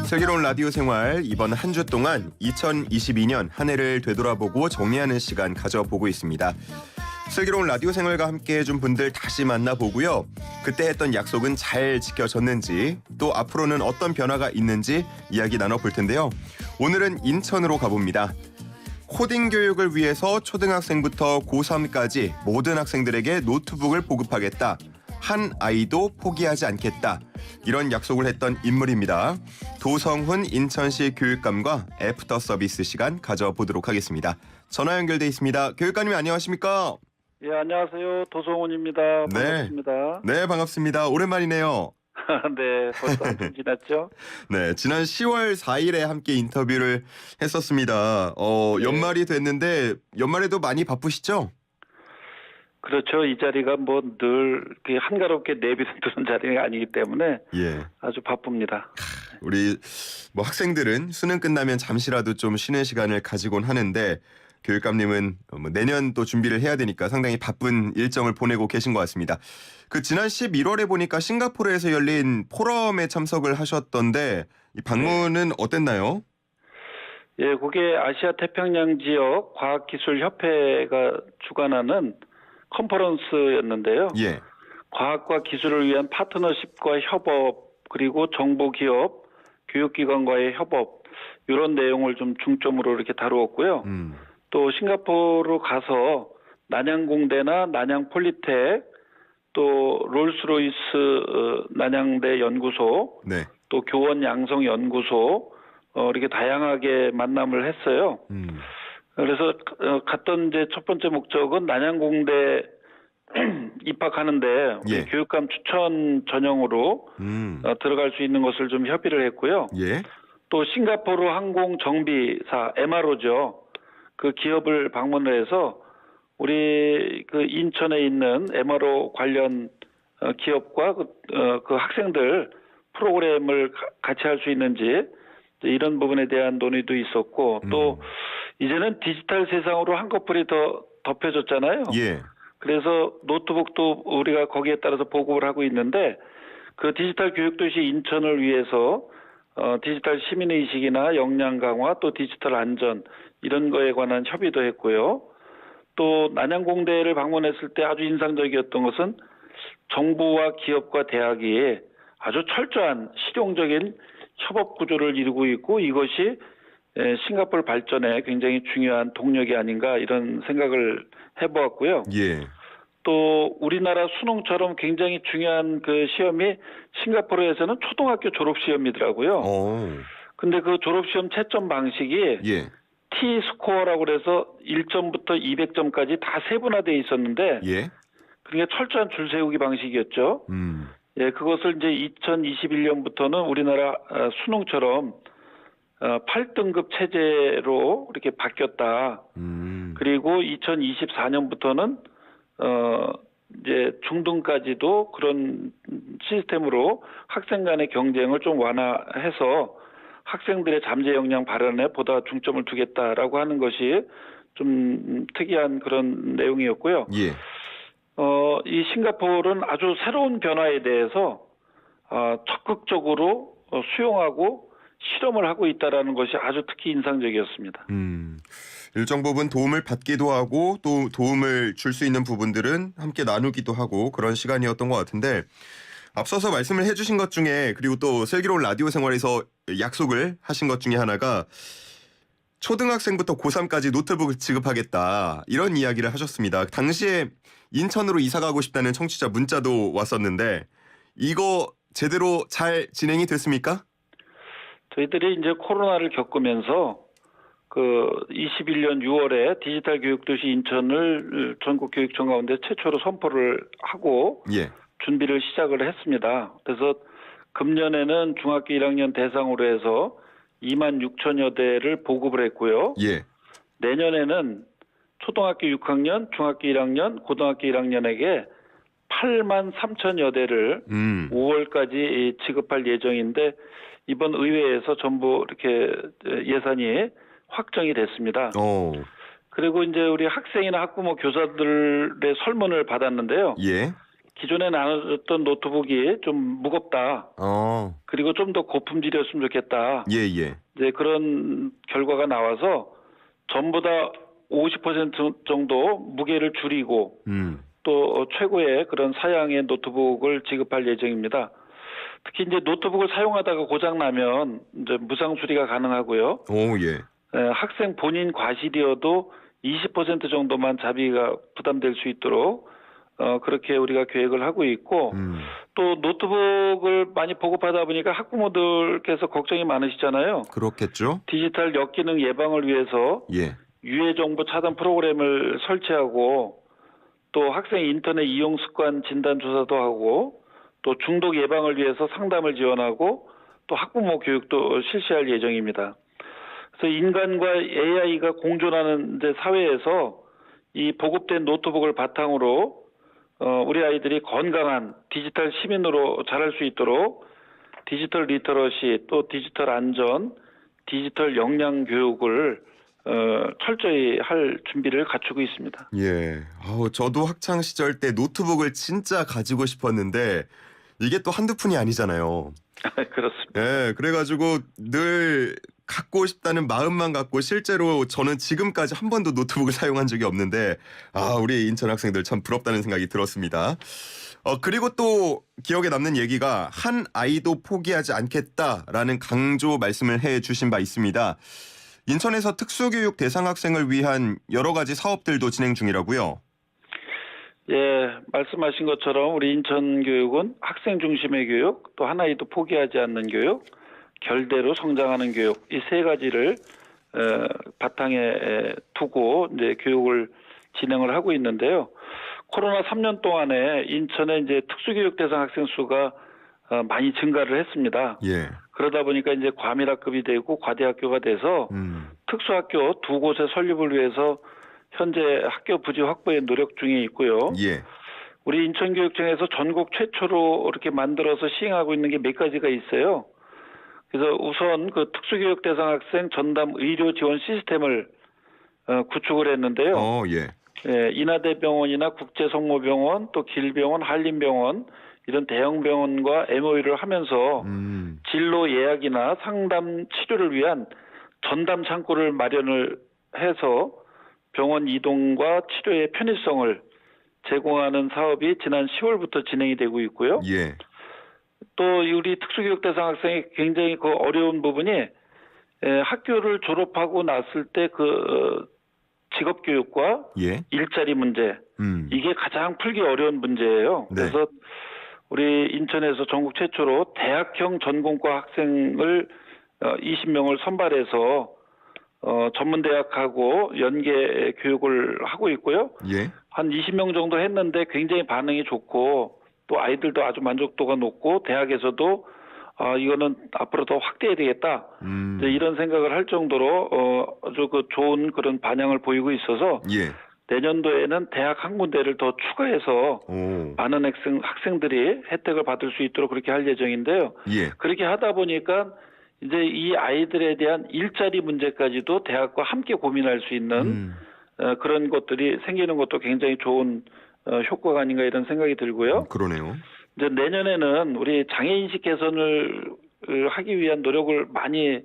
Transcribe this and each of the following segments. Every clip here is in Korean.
슬기로운 라디오 생활 이번 한 주 동안 2022년 한 해를 되돌아보고 정리하는 시간 가져보고 있습니다. 슬기로운 라디오 생활과 함께 해준 분들 다시 만나보고요. 그때 했던 약속은 잘 지켜졌는지 또 앞으로는 어떤 변화가 있는지 이야기 나눠볼 텐데요. 오늘은 인천으로 가봅니다. 코딩 교육을 위해서 초등학생부터 고3까지 모든 학생들에게 노트북을 보급하겠다. 한 아이도 포기하지 않겠다. 이런 약속을 했던 인물입니다. 도성훈 인천시 교육감과 애프터 서비스 시간 가져보도록 하겠습니다. 전화 연결돼 있습니다. 교육감님 안녕하십니까? 예, 안녕하세요. 도성훈입니다. 반갑습니다. 네, 반갑습니다. 오랜만이네요. 네, 벌써 한 주 지났죠? 네, 지난 10월 4일에 함께 인터뷰를 했었습니다. 네. 연말이 됐는데 연말에도 많이 바쁘시죠? 그렇죠. 이 자리가 뭐 늘 한가롭게 내비두는 자리가 아니기 때문에 예. 아주 바쁩니다. 우리 뭐 학생들은 수능 끝나면 잠시라도 좀 쉬는 시간을 가지곤 하는데 교육감님은 뭐 내년 또 준비를 해야 되니까 상당히 바쁜 일정을 보내고 계신 것 같습니다. 그 지난 11월에 보니까 싱가포르에서 열린 포럼에 참석을 하셨던데 이 방문은 어땠나요? 예, 그게 아시아 태평양 지역 과학기술협회가 주관하는 컨퍼런스였는데요. 예. 과학과 기술을 위한 파트너십과 협업, 그리고 정보 기업, 교육기관과의 협업 이런 내용을 좀 중점으로 이렇게 다루었고요. 또 싱가포르 가서 난양공대나 난양폴리텍, 또 롤스로이스 난양대 연구소, 네. 또 교원 양성연구소 이렇게 다양하게 만남을 했어요. 그래서 갔던 이제 첫 번째 목적은 난양공대 입학하는데 예. 교육감 추천 전형으로 들어갈 수 있는 것을 좀 협의를 했고요. 예. 또 싱가포르 항공정비사 MRO죠. 그 기업을 방문을 해서 우리 그 인천에 있는 MRO 관련 기업과 그 학생들 프로그램을 같이 할 수 있는지 이런 부분에 대한 논의도 있었고 또 이제는 디지털 세상으로 한꺼풀이 더 덮여졌잖아요. 예. 그래서 노트북도 우리가 거기에 따라서 보급을 하고 있는데 그 디지털 교육도시 인천을 위해서 디지털 시민의식이나 역량 강화 또 디지털 안전 이런 거에 관한 협의도 했고요. 또 난양공대를 방문했을 때 아주 인상적이었던 것은 정부와 기업과 대학이 아주 철저한 실용적인 협업 구조를 이루고 있고 이것이 싱가포르 발전에 굉장히 중요한 동력이 아닌가 이런 생각을 해보았고요. 예. 또 우리나라 수능처럼 굉장히 중요한 그 시험이 싱가포르에서는 초등학교 졸업 시험이더라고요. 근데 그 졸업 시험 채점 방식이 예. T-스코어라고 그래서 1점부터 200점까지 다 세분화되어 있었는데 예. 그러니까 철저한 줄 세우기 방식이었죠. 예, 그것을 이제 2021년부터는 우리나라 수능처럼 8등급 체제로 이렇게 바뀌었다. 그리고 2024년부터는 이제 중등까지도 그런 시스템으로 학생 간의 경쟁을 좀 완화해서 학생들의 잠재 역량 발현에 보다 중점을 두겠다라고 하는 것이 좀 특이한 그런 내용이었고요. 예. 이 싱가포르는 아주 새로운 변화에 대해서 적극적으로 수용하고 실험을 하고 있다라는 것이 아주 특히 인상적이었습니다. 일정 부분 도움을 받기도 하고 또 도움을 줄 수 있는 부분들은 함께 나누기도 하고 그런 시간이었던 것 같은데 앞서서 말씀을 해주신 것 중에 그리고 또 슬기로운 라디오 생활에서 약속을 하신 것 중에 하나가 초등학생부터 고3까지 노트북을 지급하겠다 이런 이야기를 하셨습니다. 당시에 인천으로 이사 가고 싶다는 청취자 문자도 왔었는데 이거 제대로 잘 진행이 됐습니까? 저희들이 이제 코로나를 겪으면서 그 21년 6월에 디지털 교육도시 인천을 전국 교육청 가운데 최초로 선포를 하고 예. 준비를 시작을 했습니다. 그래서 금년에는 중학교 1학년 대상으로 해서 2만 6천여 대를 보급을 했고요. 예. 내년에는 초등학교 6학년, 중학교 1학년, 고등학교 1학년에게 8만 3천여 대를 5월까지 지급할 예정인데 이번 의회에서 전부 이렇게 예산이 확정이 됐습니다. 그리고 이제 우리 학생이나 학부모 교사들의 설문을 받았는데요. 예. 기존에 나눴던 노트북이 좀 무겁다. 그리고 좀 더 고품질이었으면 좋겠다. 예, 예. 이제 그런 결과가 나와서 전부 다 50% 정도 무게를 줄이고 또 최고의 그런 사양의 노트북을 지급할 예정입니다. 특히 이제 노트북을 사용하다가 고장 나면 이제 무상 수리가 가능하고요. 오, 예. 학생 본인 과실이어도 20% 정도만 자비가 부담될 수 있도록 그렇게 우리가 계획을 하고 있고 또 노트북을 많이 보급하다 보니까 학부모들께서 걱정이 많으시잖아요. 그렇겠죠. 디지털 역기능 예방을 위해서 예. 유해 정보 차단 프로그램을 설치하고 또 학생 인터넷 이용 습관 진단 조사도 하고 또 중독 예방을 위해서 상담을 지원하고 또 학부모 교육도 실시할 예정입니다. 그래서 인간과 AI가 공존하는 이제 사회에서 이 보급된 노트북을 바탕으로 우리 아이들이 건강한 디지털 시민으로 자랄 수 있도록 디지털 리터러시 또 디지털 안전, 디지털 역량 교육을 철저히 할 준비를 갖추고 있습니다. 예. 저도 학창 시절 때 노트북을 진짜 가지고 싶었는데 이게 또 한두 푼이 아니잖아요. 그렇습니다. 예. 그래가지고 늘 갖고 싶다는 마음만 갖고 실제로 저는 지금까지 한 번도 노트북을 사용한 적이 없는데 우리 인천 학생들 참 부럽다는 생각이 들었습니다. 그리고 또 기억에 남는 얘기가 한 아이도 포기하지 않겠다라는 강조 말씀을 해주신 바 있습니다. 인천에서 특수교육 대상 학생을 위한 여러 가지 사업들도 진행 중이라고요. 예, 말씀하신 것처럼 우리 인천교육은 학생 중심의 교육, 또 한 아이도 포기하지 않는 교육, 결대로 성장하는 교육 이 세 가지를 바탕에 두고 이제 교육을 진행을 하고 있는데요. 코로나 3년 동안에 인천의 이제 특수교육 대상 학생 수가 많이 증가를 했습니다. 예. 그러다 보니까 이제 과밀학급이 되고 과대학교가 돼서 특수학교 두 곳의 설립을 위해서 현재 학교 부지 확보에 노력 중에 있고요. 예. 우리 인천교육청에서 전국 최초로 이렇게 만들어서 시행하고 있는 게 몇 가지가 있어요. 그래서 우선 그 특수교육 대상 학생 전담 의료 지원 시스템을 구축을 했는데요. 예. 예, 인하대병원이나 국제성모병원, 또 길병원, 한림병원 이런 대형 병원과 MOU를 하면서 진로 예약이나 상담 치료를 위한 전담 창구를 마련을 해서 병원 이동과 치료의 편의성을 제공하는 사업이 지난 10월부터 진행이 되고 있고요. 예. 또 우리 특수교육 대상 학생이 굉장히 그 어려운 부분이 학교를 졸업하고 났을 때 그 직업교육과 예. 일자리 문제 이게 가장 풀기 어려운 문제예요. 네. 그래서 우리 인천에서 전국 최초로 대학형 전공과 학생을 20명을 선발해서 전문대학하고 연계 교육을 하고 있고요. 예. 한 20명 정도 했는데 굉장히 반응이 좋고 또 아이들도 아주 만족도가 높고 대학에서도 이거는 앞으로 더 확대해야 되겠다. 이제 이런 생각을 할 정도로 아주 그 좋은 그런 반향을 보이고 있어서 예. 내년도에는 대학 한 군데를 더 추가해서 많은 학생들이 혜택을 받을 수 있도록 그렇게 할 예정인데요. 예. 그렇게 하다 보니까 이제 이 아이들에 대한 일자리 문제까지도 대학과 함께 고민할 수 있는 그런 것들이 생기는 것도 굉장히 좋은 효과가 아닌가 이런 생각이 들고요. 그러네요. 이제 내년에는 우리 장애인식 개선을 하기 위한 노력을 많이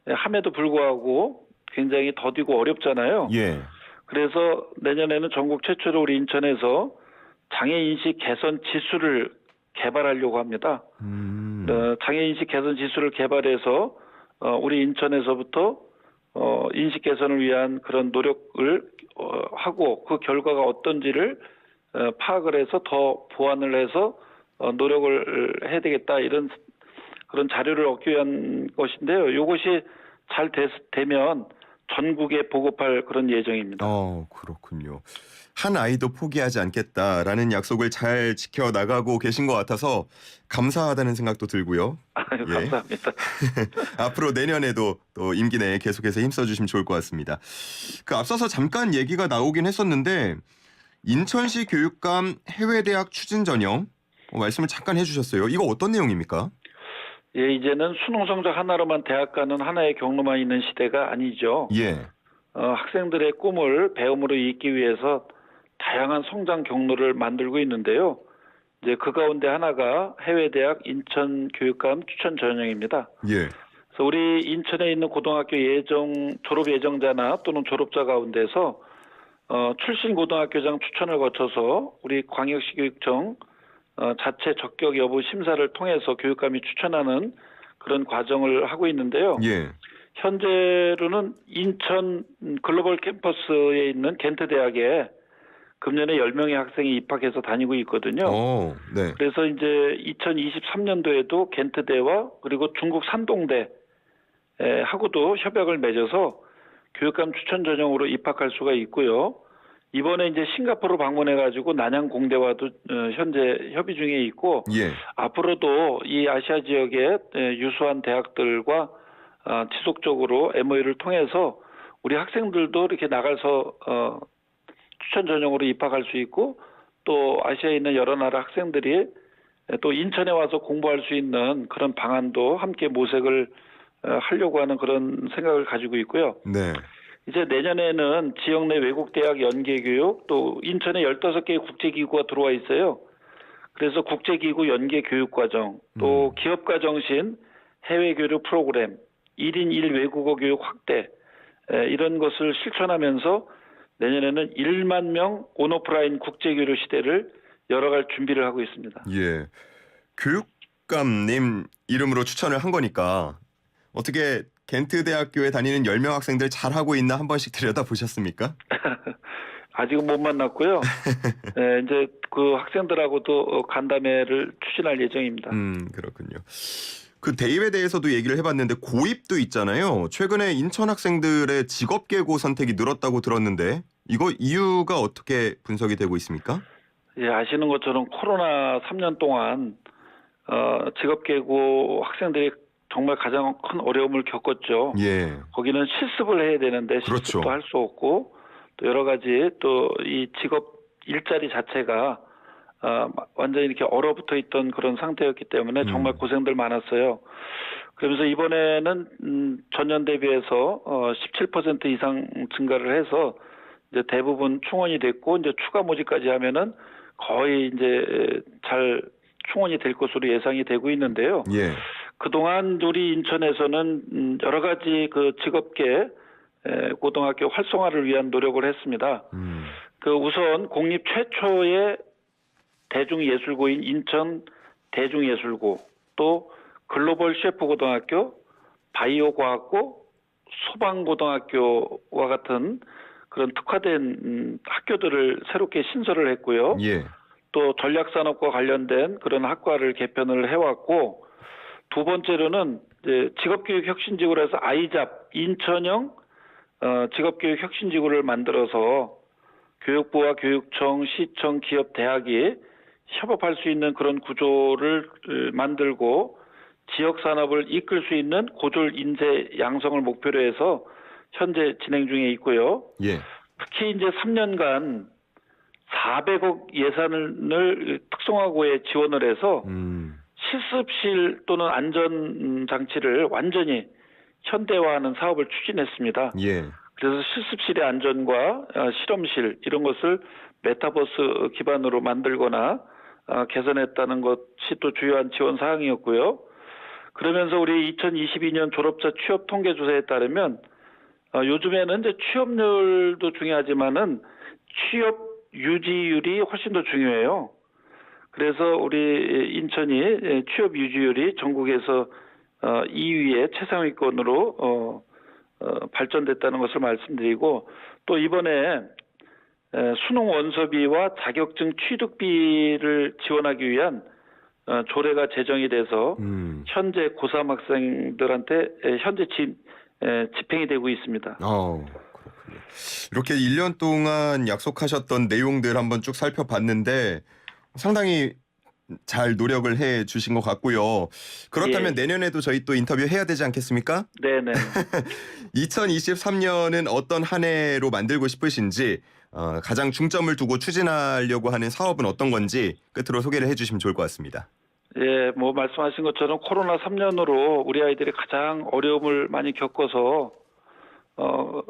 함에도 불구하고 굉장히 더디고 어렵잖아요. 예. 그래서 내년에는 전국 최초로 우리 인천에서 장애인식 개선 지수를 개발하려고 합니다. 장애인식 개선 지수를 개발해서 우리 인천에서부터 인식 개선을 위한 그런 노력을 하고 그 결과가 어떤지를 파악을 해서 더 보완을 해서 노력을 해야 되겠다 이런 그런 자료를 얻기 위한 것인데요. 이것이 잘 되면 전국에 보급할 그런 예정입니다. 그렇군요. 한 아이도 포기하지 않겠다라는 약속을 잘 지켜나가고 계신 것 같아서 감사하다는 생각도 들고요. 감사합니다. 앞으로 내년에도 또 임기 내에 계속해서 힘써주시면 좋을 것 같습니다. 앞서서 잠깐 얘기가 나오긴 했었는데 인천시 교육감 해외대학 추진 전형 말씀을 잠깐 해주셨어요. 이거 어떤 내용입니까? 예, 이제는 수능 성적 하나로만 대학 가는 하나의 경로만 있는 시대가 아니죠. 예. 학생들의 꿈을 배움으로 잇기 위해서 다양한 성장 경로를 만들고 있는데요. 이제 그 가운데 하나가 해외대학 인천교육감 추천 전형입니다. 예. 그래서 우리 인천에 있는 고등학교 졸업 예정자나 또는 졸업자 가운데서 출신 고등학교장 추천을 거쳐서 우리 광역시 교육청 자체 적격 여부 심사를 통해서 교육감이 추천하는 그런 과정을 하고 있는데요. 예. 현재로는 인천 글로벌 캠퍼스에 있는 겐트 대학에 금년에 10명의 학생이 입학해서 다니고 있거든요. 네. 그래서 이제 2023년도에도 겐트대와 그리고 중국 산동대 하고도 협약을 맺어서 교육감 추천 전형으로 입학할 수가 있고요. 이번에 이제 싱가포르 방문해가지고 난양 공대와도 현재 협의 중에 있고, 예. 앞으로도 이 아시아 지역의 유수한 대학들과 지속적으로 MOU를 통해서 우리 학생들도 이렇게 나가서 추천 전형으로 입학할 수 있고, 또 아시아에 있는 여러 나라 학생들이 또 인천에 와서 공부할 수 있는 그런 방안도 함께 모색을 하려고 하는 그런 생각을 가지고 있고요. 네. 이제 내년에는 지역 내 외국 대학 연계 교육, 또 인천에 15개의 국제기구가 들어와 있어요. 그래서 국제기구 연계 교육과정, 또 기업가 정신 해외 교류 프로그램, 1인 1 외국어 교육 확대, 이런 것을 실천하면서 내년에는 1만 명 온오프라인 국제교류 시대를 열어갈 준비를 하고 있습니다. 예. 교육감님 이름으로 추천을 한 거니까 어떻게 겐트 대학교에 다니는 10명 학생들 잘하고 있나 한 번씩 들여다보셨습니까? 아직은 못 만났고요. 이제 그 학생들하고도 간담회를 추진할 예정입니다. 그렇군요. 그 대입에 대해서도 얘기를 해봤는데 고입도 있잖아요. 최근에 인천 학생들의 직업계고 선택이 늘었다고 들었는데 이거 이유가 어떻게 분석이 되고 있습니까? 예, 아시는 것처럼 코로나 3년 동안 직업계고 학생들이 정말 가장 큰 어려움을 겪었죠. 예. 거기는 실습을 해야 되는데 실습도 그렇죠. 할 수 없고, 또 여러 가지 또 이 직업 일자리 자체가 완전히 이렇게 얼어붙어 있던 그런 상태였기 때문에 정말 고생들 많았어요. 그러면서 이번에는 전년 대비해서 17% 이상 증가를 해서 이제 대부분 충원이 됐고, 이제 추가 모집까지 하면은 거의 이제 잘 충원이 될 것으로 예상이 되고 있는데요. 예. 그동안 우리 인천에서는 여러 가지 그 직업계 고등학교 활성화를 위한 노력을 했습니다. 그 우선 공립 최초의 대중예술고인 인천 대중예술고, 또 글로벌 셰프고등학교, 바이오과학고, 소방고등학교와 같은 그런 특화된 학교들을 새롭게 신설을 했고요. 예. 또 전략산업과 관련된 그런 학과를 개편을 해왔고, 두 번째로는 이제 직업교육 혁신지구로 해서 아이잡 인천형 직업교육 혁신지구를 만들어서 교육부와 교육청, 시청, 기업, 대학이 협업할 수 있는 그런 구조를 만들고 지역 산업을 이끌 수 있는 고졸 인재 양성을 목표로 해서 현재 진행 중에 있고요. 예. 특히 이제 3년간 400억 예산을 특성화고에 지원을 해서 실습실 또는 안전 장치를 완전히 현대화하는 사업을 추진했습니다. 예. 그래서 실습실의 안전과 실험실 이런 것을 메타버스 기반으로 만들거나 개선했다는 것이 또 주요한 지원 사항이었고요. 그러면서 우리 2022년 졸업자 취업 통계 조사에 따르면 요즘에는 이제 취업률도 중요하지만은 취업 유지율이 훨씬 더 중요해요. 그래서 우리 인천이 취업 유지율이 전국에서 2위의 최상위권으로 발전됐다는 것을 말씀드리고, 또 이번에 수능 원서비와 자격증 취득비를 지원하기 위한 조례가 제정이 돼서 현재 고3 학생들한테 현재 집행이 되고 있습니다. 그렇군요. 이렇게 1년 동안 약속하셨던 내용들 한번 쭉 살펴봤는데 상당히 잘 노력을 해 주신 것 같고요. 그렇다면 예. 내년에도 저희 또 인터뷰 해야 되지 않겠습니까? 네네. 2023년은 어떤 한 해로 만들고 싶으신지, 가장 중점을 두고 추진하려고 하는 사업은 어떤 건지 끝으로 소개를 해주시면 좋을 것 같습니다. 예, 뭐 말씀하신 것처럼 코로나 3년으로 우리 아이들이 가장 어려움을 많이 겪어서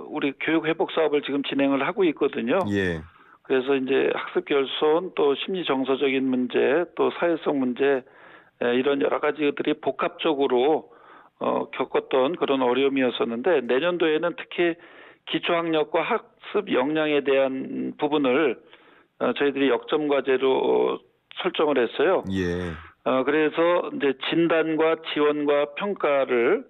우리 교육 회복 사업을 지금 진행을 하고 있거든요. 예. 그래서 이제 학습 결손 또 심리 정서적인 문제 또 사회성 문제 이런 여러 가지들이 복합적으로 겪었던 그런 어려움이었었는데 내년도에는 특히 기초학력과 학습 역량에 대한 부분을 저희들이 역점 과제로 설정을 했어요. 예. 그래서 이제 진단과 지원과 평가를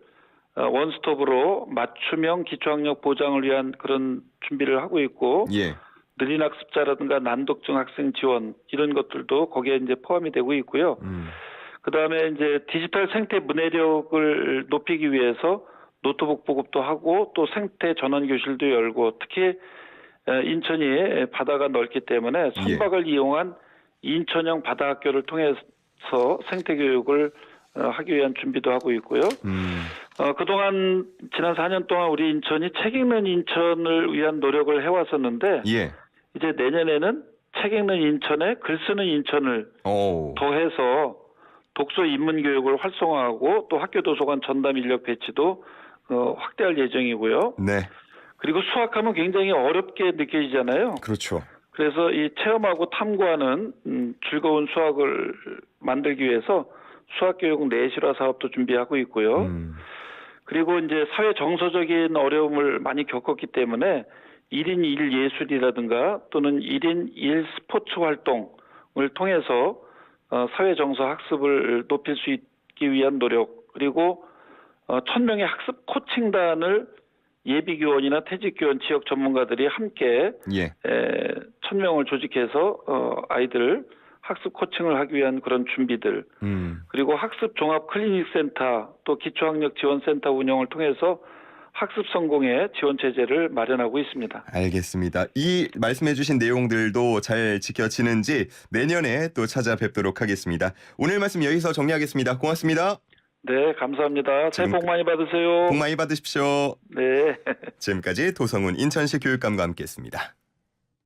원스톱으로 맞춤형 기초학력 보장을 위한 그런 준비를 하고 있고 예. 느린 학습자라든가 난독증 학생 지원 이런 것들도 거기에 이제 포함이 되고 있고요. 그다음에 이제 디지털 생태 문해력을 높이기 위해서 노트북 보급도 하고 또 생태 전원 교실도 열고 특히 인천이 바다가 넓기 때문에 선박을 이용한 인천형 바다 학교를 통해서 생태 교육을 하기 위한 준비도 하고 있고요. 그동안 지난 4년 동안 우리 인천이 책 읽는 인천을 위한 노력을 해왔었는데 예. 이제 내년에는 책 읽는 인천에 글 쓰는 인천을 더해서 독서 입문 교육을 활성화하고 또 학교 도서관 전담 인력 배치도 확대할 예정이고요. 네. 그리고 수학하면 굉장히 어렵게 느껴지잖아요. 그렇죠. 그래서 이 체험하고 탐구하는 즐거운 수학을 만들기 위해서 수학교육 내실화 사업도 준비하고 있고요. 그리고 이제 사회 정서적인 어려움을 많이 겪었기 때문에 1인 1 예술이라든가 또는 1인 1 스포츠 활동을 통해서 사회 정서 학습을 높일 수 있기 위한 노력 그리고 1000명의 학습 코칭단을 예비교원이나 퇴직교원 지역 전문가들이 함께 1000명을 조직해서 아이들 학습 코칭을 하기 위한 그런 준비들 그리고 학습 종합 클리닉 센터 또 기초학력 지원센터 운영을 통해서 학습 성공의 지원 체제를 마련하고 있습니다. 알겠습니다. 이 말씀해 주신 내용들도 잘 지켜지는지 내년에 또 찾아뵙도록 하겠습니다. 오늘 말씀 여기서 정리하겠습니다. 고맙습니다. 네, 감사합니다. 새해 복 많이 받으세요. 복 많이 받으십시오. 네. 지금까지 도성훈 인천시 교육감과 함께했습니다.